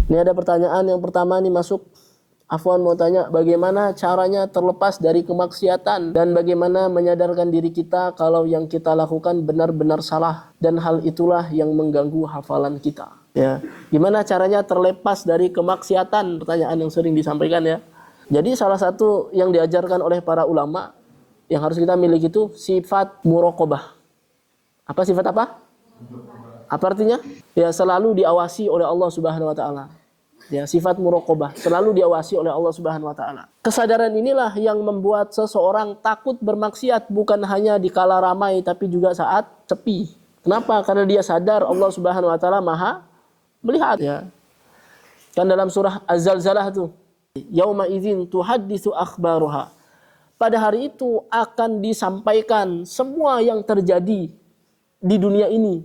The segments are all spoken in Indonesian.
Ini ada pertanyaan yang pertama nih masuk. Afwan mau tanya, bagaimana caranya terlepas dari kemaksiatan dan bagaimana menyadarkan diri kita kalau yang kita lakukan benar-benar salah dan hal itulah yang mengganggu hafalan kita. Ya, gimana caranya terlepas dari kemaksiatan? Pertanyaan yang sering disampaikan ya. Jadi salah satu yang diajarkan oleh para ulama yang harus kita miliki itu sifat muraqabah. Apa sifat apa? Apa artinya? Ya, selalu diawasi oleh Allah Subhanahu wa taala. Ya, sifat muraqabah, selalu diawasi oleh Allah Subhanahu wa taala. Kesadaran inilah yang membuat seseorang takut bermaksiat bukan hanya di kala ramai tapi juga saat sepi. Kenapa? Karena dia sadar Allah Subhanahu wa taala Maha melihat ya. Kan dalam surah Az-Zalzalah tuh, yauma idzin tuhadditsu akhbaruha. Pada hari itu akan disampaikan semua yang terjadi di dunia ini.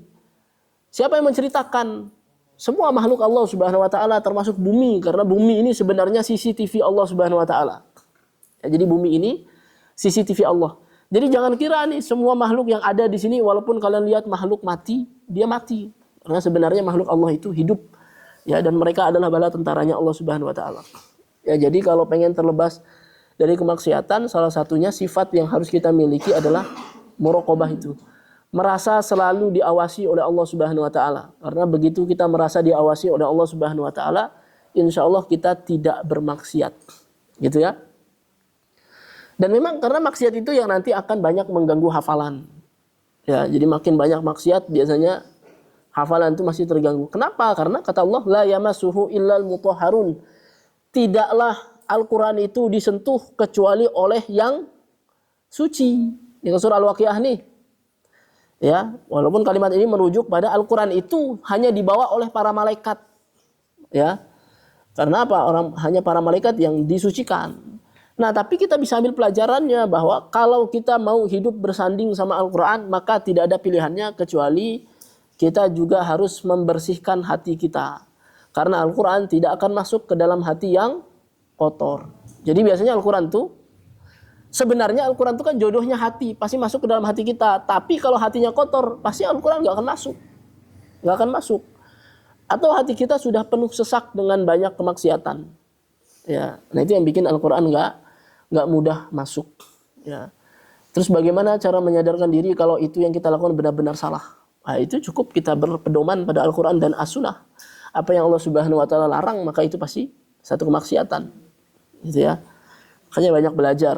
Siapa yang menceritakan? Semua makhluk Allah Subhanahu wa taala termasuk bumi, karena bumi ini sebenarnya CCTV Allah Subhanahu wa taala. Ya, jadi bumi ini CCTV Allah. Jadi jangan kira nih semua makhluk yang ada di sini walaupun kalian lihat makhluk mati, dia mati. Karena sebenarnya makhluk Allah itu hidup. Ya, dan mereka adalah bala tentaranya Allah Subhanahu wa taala. Ya, jadi kalau pengen terlepas dari kemaksiatan, salah satunya sifat yang harus kita miliki adalah muraqabah itu. Merasa selalu diawasi oleh Allah Subhanahu wa taala. Karena begitu kita merasa diawasi oleh Allah Subhanahu wa taala, insyaallah kita tidak bermaksiat. Gitu ya. Dan memang karena maksiat itu yang nanti akan banyak mengganggu hafalan. Ya, jadi makin banyak maksiat biasanya hafalan itu masih terganggu. Kenapa? Karena kata Allah, la yamassuhu illal mutahharun. Tidaklah Al-Qur'an itu disentuh kecuali oleh yang suci. Yang surah Al-Waqiah nih. Ya, walaupun kalimat ini merujuk pada Al-Qur'an itu hanya dibawa oleh para malaikat. Ya. Karena apa? Hanya para malaikat yang disucikan. Nah, tapi kita bisa ambil pelajarannya bahwa kalau kita mau hidup bersanding sama Al-Qur'an, maka tidak ada pilihannya kecuali kita juga harus membersihkan hati kita. Karena Al-Qur'an tidak akan masuk ke dalam hati yang kotor. Jadi biasanya Al-Qur'an tuh sebenarnya Al-Quran itu kan jodohnya hati, pasti masuk ke dalam hati kita. Tapi kalau hatinya kotor, pasti Al-Quran nggak akan masuk, nggak akan masuk. Atau hati kita sudah penuh sesak dengan banyak kemaksiatan. Ya, nah itu yang bikin Al-Quran nggak mudah masuk. Ya. Terus bagaimana cara menyadarkan diri kalau itu yang kita lakukan benar-benar salah? Nah, itu cukup kita berpedoman pada Al-Quran dan As-Sunnah. Apa yang Allah Subhanahu Wa Taala larang, maka itu pasti satu kemaksiatan. Gitu ya. Makanya banyak belajar.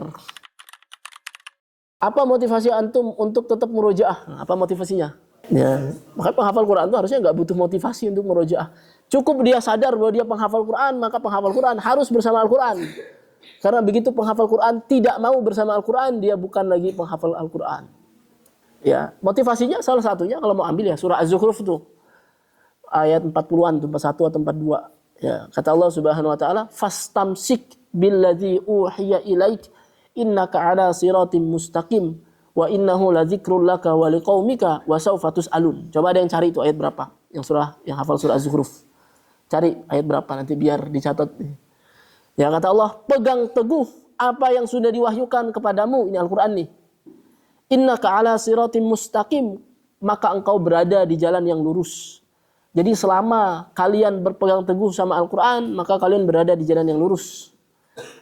Apa motivasi antum untuk tetap murojaah? Nah, apa motivasinya? Ya, maka penghafal Quran itu harusnya nggak butuh motivasi untuk murojaah. Cukup dia sadar bahwa dia penghafal Quran, maka penghafal Quran harus bersama Al-Quran. Karena begitu penghafal Quran tidak mau bersama Al-Quran, dia bukan lagi penghafal Al-Quran. Ya, motivasinya salah satunya kalau mau ambil ya surah Az-Zukhruf itu ayat 40-an, 41 atau 42. Ya, kata Allah Subhanahu wa taala, "Fastamsik billadzi uhiya ilaik innaka ala siratim mustaqim wa innahu ladzikrul laka wa liqaumika wa sawfa tus'alun." Coba ada yang cari itu ayat berapa? Yang hafal surah Az-Zukhruf. Cari ayat berapa nanti biar dicatat. Ya, kata Allah, pegang teguh apa yang sudah diwahyukan kepadamu, ini Al-Qur'an nih. Innaka ala siratim mustaqim, maka engkau berada di jalan yang lurus. Jadi selama kalian berpegang teguh sama Al-Qur'an, maka kalian berada di jalan yang lurus.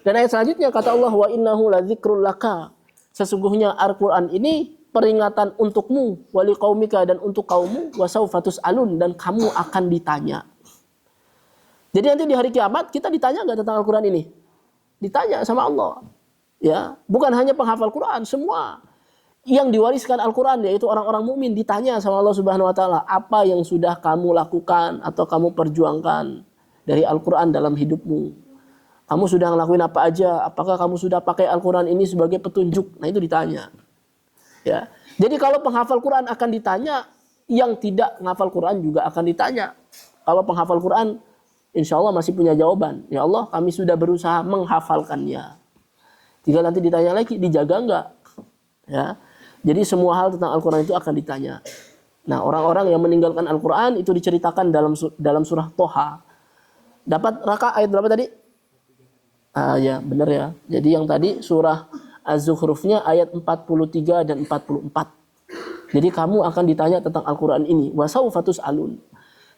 Dan ayat selanjutnya kata Allah, wa innahu ladzikrul laka. Sesungguhnya Al-Qur'an ini peringatan untukmu, wali qaumika, dan untuk kaummu, wa sawfa tus'alun, dan kamu akan ditanya. Jadi nanti di hari kiamat kita ditanya enggak tentang Al-Qur'an ini? Ditanya sama Allah. Ya, bukan hanya penghafal Quran, semua yang diwariskan Al-Quran, yaitu orang-orang mukmin, ditanya sama Allah Subhanahu wa taala, apa yang sudah kamu lakukan atau kamu perjuangkan dari Al-Quran dalam hidupmu? Kamu sudah ngelakuin apa aja? Apakah kamu sudah pakai Al-Quran ini sebagai petunjuk? Nah, itu ditanya. Ya. Jadi kalau penghafal Quran akan ditanya, yang tidak menghafal Quran juga akan ditanya. Kalau penghafal Quran, insya Allah masih punya jawaban. Ya Allah, kami sudah berusaha menghafalkannya. Jika nanti ditanya lagi, dijaga enggak? Ya. Jadi semua hal tentang Al-Quran itu akan ditanya. Nah, orang-orang yang meninggalkan Al-Quran itu diceritakan dalam surah Toha. Dapat raka ayat berapa tadi? Ya, benar ya. Jadi yang tadi surah Az-Zukhrufnya ayat 43 dan 44. Jadi kamu akan ditanya tentang Al-Quran ini. Wa sawfa tus'alun.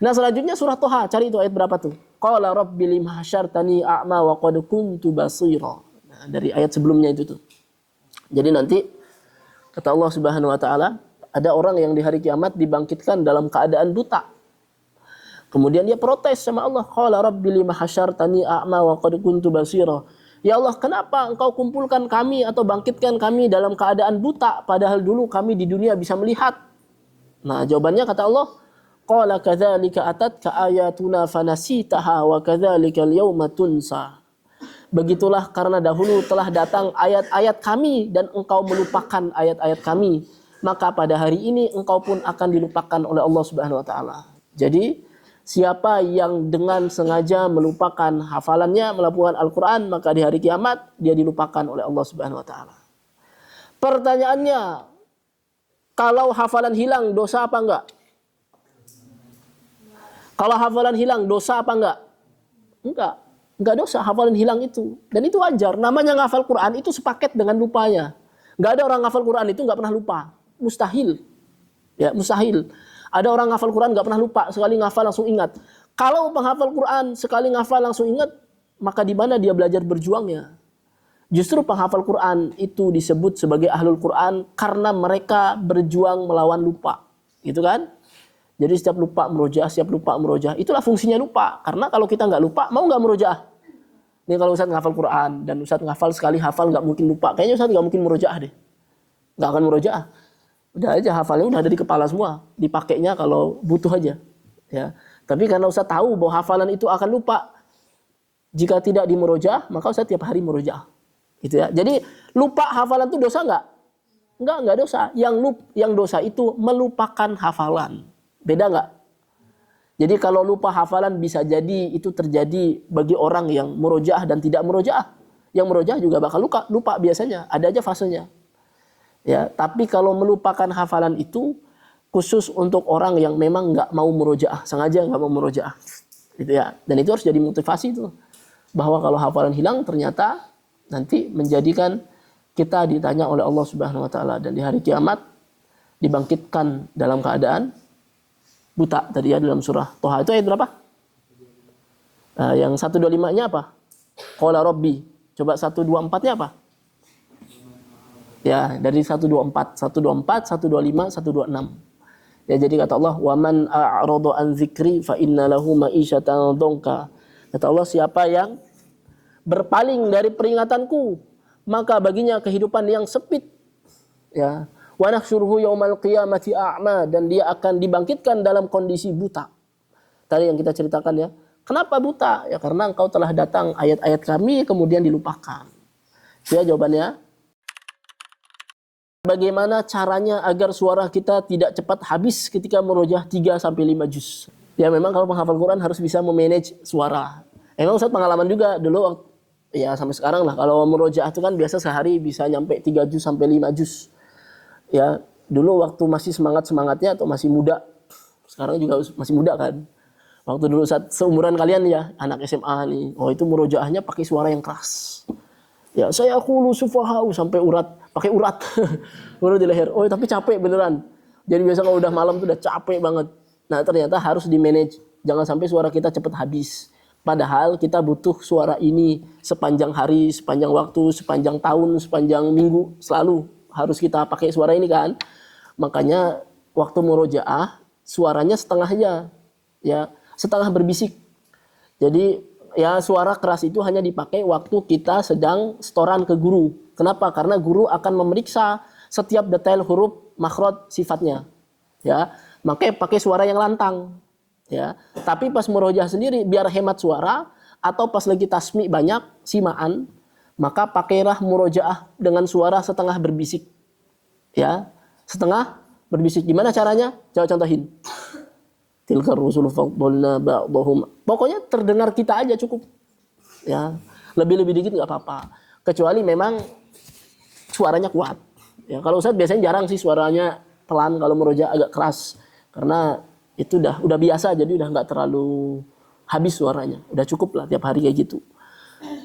Nah, selanjutnya surah Toha. Cari itu ayat berapa tuh? qala rabbi lima hasyartani a'ma wa qad kuntu basira. Nah, dari ayat sebelumnya itu tuh. Jadi nanti kata Allah Subhanahu wa taala, ada orang yang di hari kiamat dibangkitkan dalam keadaan buta. Kemudian dia protes sama Allah, qala rabbi lima hasyartani a'ma wa qad kuntu basira. Ya Allah, kenapa engkau kumpulkan kami atau bangkitkan kami dalam keadaan buta padahal dulu kami di dunia bisa melihat? Nah, jawabannya kata Allah, qala kadzalika atatka ayatuna fanasitaha wa kadzalika al-yauma tunsa. Begitulah karena dahulu telah datang ayat-ayat kami dan engkau melupakan ayat-ayat kami, maka pada hari ini engkau pun akan dilupakan oleh Allah Subhanahu wa taala. Jadi, siapa yang dengan sengaja melupakan hafalannya, melakukan Al-Qur'an, maka di hari kiamat dia dilupakan oleh Allah Subhanahu wa taala. Pertanyaannya, kalau hafalan hilang dosa apa enggak? Kalau hafalan hilang dosa apa enggak? Enggak dosa hafalan hilang itu. Dan itu wajar. Namanya ngafal Quran itu sepaket dengan lupanya. Enggak ada orang ngafal Quran itu enggak pernah lupa. Mustahil. Ya, mustahil. Ada orang ngafal Quran enggak pernah lupa. Sekali ngafal langsung ingat. Kalau penghafal Quran sekali ngafal langsung ingat, maka di mana dia belajar berjuangnya? Justru penghafal Quran itu disebut sebagai ahlul Quran karena mereka berjuang melawan lupa. Gitu kan? Jadi setiap lupa merojaah, itulah fungsinya lupa. Karena kalau kita nggak lupa, mau nggak merojaah? Ini kalau Ustaz ngafal Quran dan Ustaz ngafal sekali hafal nggak mungkin lupa. Kayaknya Ustaz nggak mungkin merojaah deh. Nggak akan merojaah. Udah aja hafalnya udah ada di kepala semua. Dipakainya kalau butuh aja. Ya. Tapi karena Ustaz tahu bahwa hafalan itu akan lupa, jika tidak dimerojaah, maka Ustaz tiap hari merojaah. Gitu ya. Jadi lupa hafalan itu dosa nggak? Nggak dosa. Yang dosa itu melupakan hafalan. Beda nggak? Jadi kalau lupa hafalan bisa jadi itu terjadi bagi orang yang murojaah dan tidak murojaah. Yang murojaah juga bakal lupa biasanya. Ada aja fasenya. Ya, tapi kalau melupakan hafalan itu khusus untuk orang yang memang nggak mau murojaah, sengaja nggak mau murojaah. Gitu ya. Dan itu harus jadi motivasi itu. Bahwa kalau hafalan hilang ternyata nanti menjadikan kita ditanya oleh Allah Subhanahu wa taala dan di hari kiamat dibangkitkan dalam keadaan buta tadi ya dalam surah Toha. Itu ayat berapa? Yang 125-nya apa? Qala Rabbi. Coba 124-nya apa? Ya, dari 124, 125, 126. Ya, jadi kata Allah, "Wa man a'rada an dzikri fa inna lahu ma'isyatan dhanka." Kata Allah, siapa yang berpaling dari peringatanku, maka baginya kehidupan yang sempit. Ya. Wa nahsyuruhu yaumal qiyamati a'ma, dan dia akan dibangkitkan dalam kondisi buta. Tadi yang kita ceritakan ya. Kenapa buta? Ya karena engkau telah datang ayat-ayat kami kemudian dilupakan. Ya jawabannya. Bagaimana caranya agar suara kita tidak cepat habis ketika merojaah 3 sampai 5 juz? Ya memang kalau penghafal Quran harus bisa memanage suara. Emang Ustaz pengalaman juga dulu waktu, ya sampai sekarang lah kalau merojaah itu kan biasa sehari bisa nyampe 3 juz sampai 5 juz. Ya, dulu waktu masih semangat-semangatnya atau masih muda. Sekarang juga masih muda kan. Waktu dulu saat seumuran kalian ya, anak SMA nih. Oh, itu murojaahnya pakai suara yang keras. Ya, saya qulu sufahau sampai pakai urat. Urat di leher. Oh, tapi capek beneran. Jadi biasa kalau udah malam tuh udah capek banget. Nah, ternyata harus di-manage. Jangan sampai suara kita cepat habis. Padahal kita butuh suara ini sepanjang hari, sepanjang waktu, sepanjang tahun, sepanjang minggu, selalu harus kita pakai suara ini kan. Makanya waktu murojaah suaranya setengahnya, ya setengah berbisik. Jadi ya suara keras itu hanya dipakai waktu kita sedang setoran ke guru. Kenapa? Karena guru akan memeriksa setiap detail huruf makhraj sifatnya. Ya, makanya pakai suara yang lantang. Ya, tapi pas murojaah sendiri biar hemat suara atau pas lagi tasmi banyak simaan, maka pakailah murojaah dengan suara setengah berbisik. Ya, setengah berbisik. Gimana caranya? Coba contohin. Tilka rusulu faqbalna ba'dhum. Pokoknya terdengar kita aja cukup. Ya, lebih-lebih dikit nggak apa-apa. Kecuali memang suaranya kuat. Ya, kalau Ustaz biasanya jarang sih suaranya pelan, kalau merojaah agak keras. Karena itu udah biasa, jadi udah nggak terlalu habis suaranya. Udah cukup lah tiap hari kayak gitu.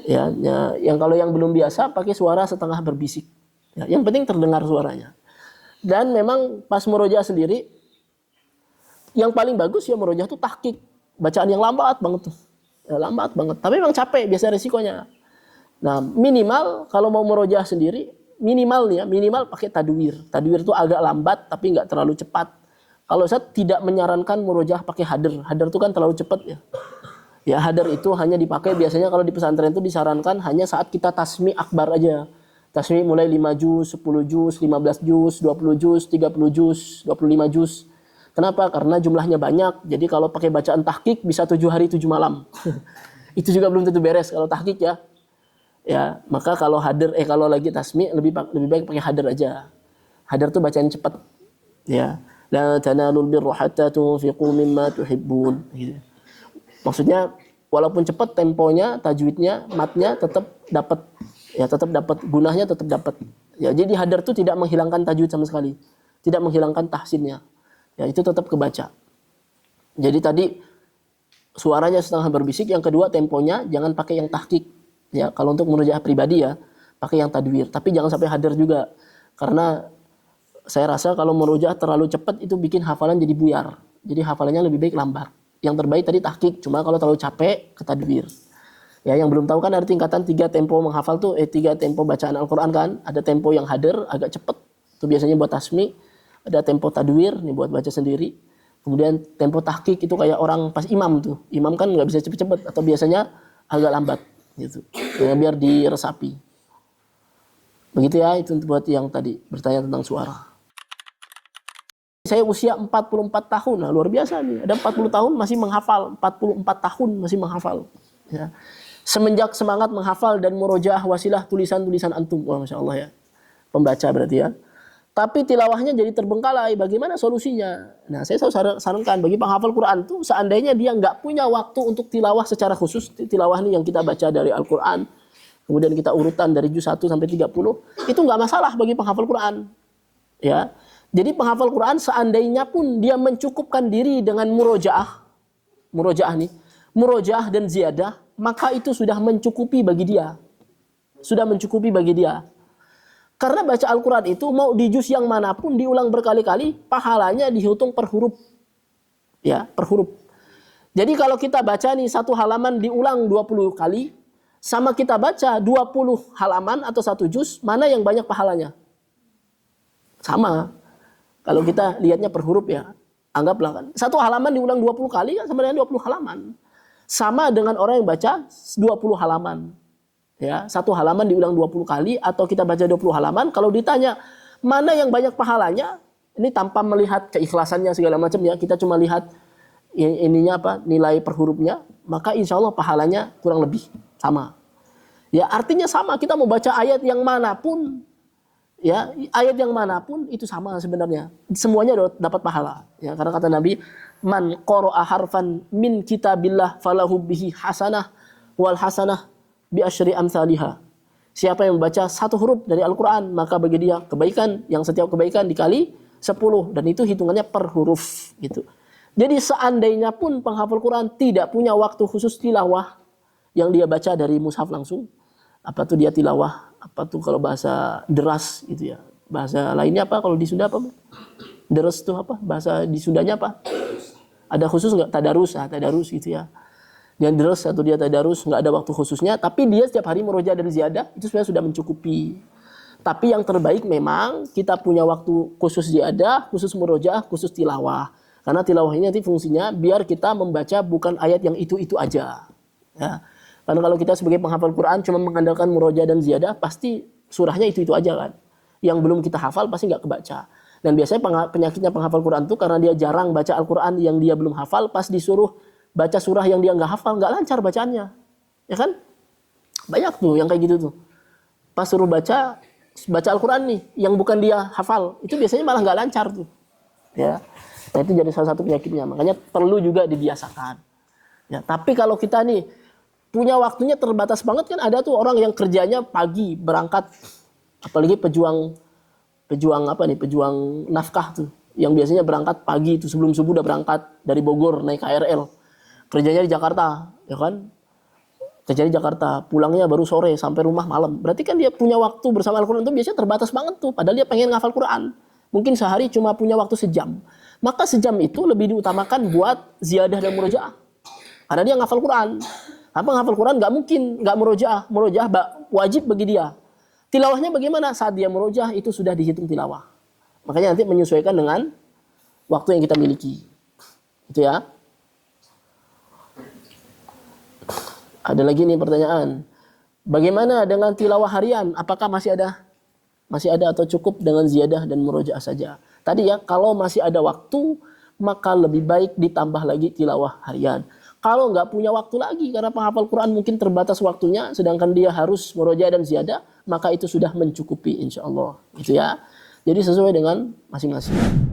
Ya, yang kalau yang belum biasa pakai suara setengah berbisik. Ya, yang penting terdengar suaranya. Dan memang pas murojaah sendiri yang paling bagus ya murojaah itu tahqiq, bacaan yang lambat banget tuh. Ya, lambat banget. Tapi memang capek biasa resikonya. Nah, minimal kalau mau murojaah sendiri, minimal pakai tadwir. Tadwir itu agak lambat tapi nggak terlalu cepat. Kalau saya tidak menyarankan murojaah pakai hader. Hader itu kan terlalu cepat ya. Ya, hader itu hanya dipakai biasanya kalau di pesantren itu disarankan hanya saat kita tasmi akbar aja. Tasmi mulai 5 juz, 10 juz, 15 juz, 20 juz, 30 juz, 25 juz. Kenapa? Karena jumlahnya banyak. Jadi kalau pakai bacaan tahqiq bisa 7 hari 7 malam. Itu juga belum tentu beres kalau tahqiq ya. Ya, maka kalau kalau lagi tasmi lebih baik pakai hader aja. Hader tuh bacaan cepat. Ya. La tanalul birra hatta tunfiqu mimma tuhibbun gitu. Maksudnya walaupun cepat temponya, tajwidnya, matnya tetap dapat. Ya, tetap dapat gunanya, tetap dapat. Ya, jadi hader itu tidak menghilangkan tajwid sama sekali. Tidak menghilangkan tahsinnya. Ya, itu tetap kebaca. Jadi tadi suaranya setengah berbisik, yang kedua temponya jangan pakai yang tahqiq. Ya, kalau untuk murojaah pribadi ya, pakai yang tadwir. Tapi jangan sampai hader juga. Karena saya rasa kalau murojaah terlalu cepat itu bikin hafalan jadi buyar. Jadi hafalannya lebih baik lambat. Yang terbaik tadi tahqiq, cuma kalau terlalu capek ke tadwir. Ya, yang belum tahu kan ada tingkatan 3 tempo menghafal tuh, 3 tempo bacaan Al-Qur'an kan. Ada tempo yang hader agak cepat. Itu biasanya buat tasmi. Ada tempo tadwir nih buat baca sendiri. Kemudian tempo tahqiq itu kayak orang pas imam tuh. Imam kan nggak bisa cepet-cepet atau biasanya agak lambat gitu. Ya, biar diresapi. Begitu ya, itu buat yang tadi bertanya tentang suara. Saya usia 44 tahun, nah, luar biasa nih. Ada 40 tahun masih menghafal, 44 tahun masih menghafal. Ya. Semenjak semangat menghafal dan murojaah wasilah tulisan-tulisan antum. Wah, Masya Allah ya. Pembaca berarti ya. Tapi tilawahnya jadi terbengkalai. Bagaimana solusinya? Nah, saya selalu sarankan bagi penghafal Quran tuh, seandainya dia nggak punya waktu untuk tilawah secara khusus, tilawah ini yang kita baca dari Al-Quran, kemudian kita urutan dari juz 1 sampai 30, itu nggak masalah bagi penghafal Quran. Ya. Jadi penghafal Quran seandainya pun dia mencukupkan diri dengan murojaah nih, murojaah dan ziyadah, maka itu sudah mencukupi bagi dia. Sudah mencukupi bagi dia. Karena baca Al-Quran itu mau di juz yang manapun diulang berkali-kali, pahalanya dihitung per huruf. Ya, per huruf. Jadi kalau kita baca nih satu halaman diulang 20 kali, sama kita baca 20 halaman atau satu juz, mana yang banyak pahalanya? Sama. Kalau kita lihatnya per huruf ya, anggaplah kan. Satu halaman diulang 20 kali kan sama dengan 20 halaman. Sama dengan orang yang baca 20 halaman. Ya, satu halaman diulang 20 kali atau kita baca 20 halaman, kalau ditanya mana yang banyak pahalanya, ini tanpa melihat keikhlasannya segala macam ya, kita cuma lihat ininya apa, nilai per hurufnya, maka insya Allah pahalanya kurang lebih sama. Ya, artinya sama, kita mau baca ayat yang manapun, ya, ayat yang manapun itu sama sebenarnya. Semuanya dapat pahala. Ya, karena kata Nabi, man qara'a harfan min kitabillah falahu bihi hasanah wal hasanah bi asyri amsalihha. Siapa yang membaca satu huruf dari Al-Qur'an, maka bagi dia kebaikan, yang setiap kebaikan dikali 10, dan itu hitungannya per huruf gitu. Jadi seandainya pun penghafal Quran tidak punya waktu khusus tilawah yang dia baca dari mushaf langsung, apa tuh dia tilawah, apa tuh kalau bahasa deras gitu ya. Bahasa lainnya apa kalau di Sunda apa? Deras tuh apa? Bahasa di Sundanya apa? Ada khusus nggak? Tadarus, tadarus gitu ya. Yang deras atau dia tadarus nggak ada waktu khususnya, tapi dia setiap hari murojaah dan ziyadah itu sebenarnya sudah mencukupi. Tapi yang terbaik memang kita punya waktu khusus ziyadah, khusus murojaah, khusus tilawah. Karena tilawah ini nanti fungsinya biar kita membaca bukan ayat yang itu aja. Ya. Karena kalau kita sebagai penghafal Quran cuma mengandalkan murojaah dan ziyadah, pasti surahnya itu aja kan. Yang belum kita hafal pasti nggak kebaca. Dan biasanya penyakitnya penghafal Quran itu karena dia jarang baca Al-Quran yang dia belum hafal, pas disuruh baca surah yang dia nggak hafal, nggak lancar bacaannya. Ya kan? Banyak tuh yang kayak gitu tuh. Pas suruh baca Al-Quran nih, yang bukan dia hafal, itu biasanya malah nggak lancar tuh. Ya. Nah, itu jadi salah satu penyakitnya. Makanya perlu juga dibiasakan. Ya, tapi kalau kita nih punya waktunya terbatas banget kan, ada tuh orang yang kerjanya pagi berangkat, apalagi pejuang nafkah tuh, yang biasanya berangkat pagi itu sebelum subuh udah berangkat dari Bogor naik KRL, kerjanya di Jakarta, ya kan? Kerja di Jakarta, pulangnya baru sore sampai rumah malam. Berarti kan dia punya waktu bersama Al-Quran itu biasanya terbatas banget tuh. Padahal dia pengen ngafal Quran. Mungkin sehari cuma punya waktu sejam. Maka sejam itu lebih diutamakan buat ziyadah dan murojaah. Karena dia ngafal Quran. Apa hafal Quran nggak mungkin nggak murojaah. Murojaah wajib bagi dia. Tilawahnya bagaimana? Saat dia murojaah itu sudah dihitung tilawah. Makanya nanti menyesuaikan dengan waktu yang kita miliki. Itu ya. Ada lagi nih pertanyaan. Bagaimana dengan tilawah harian? Apakah masih ada? Masih ada atau cukup dengan ziyadah dan murojaah saja? Tadi ya, kalau masih ada waktu, maka lebih baik ditambah lagi tilawah harian. Kalau nggak punya waktu lagi, karena penghafal Quran mungkin terbatas waktunya, sedangkan dia harus murojaah dan ziyadah, maka itu sudah mencukupi insya Allah. Gitu ya. Jadi sesuai dengan masing-masing.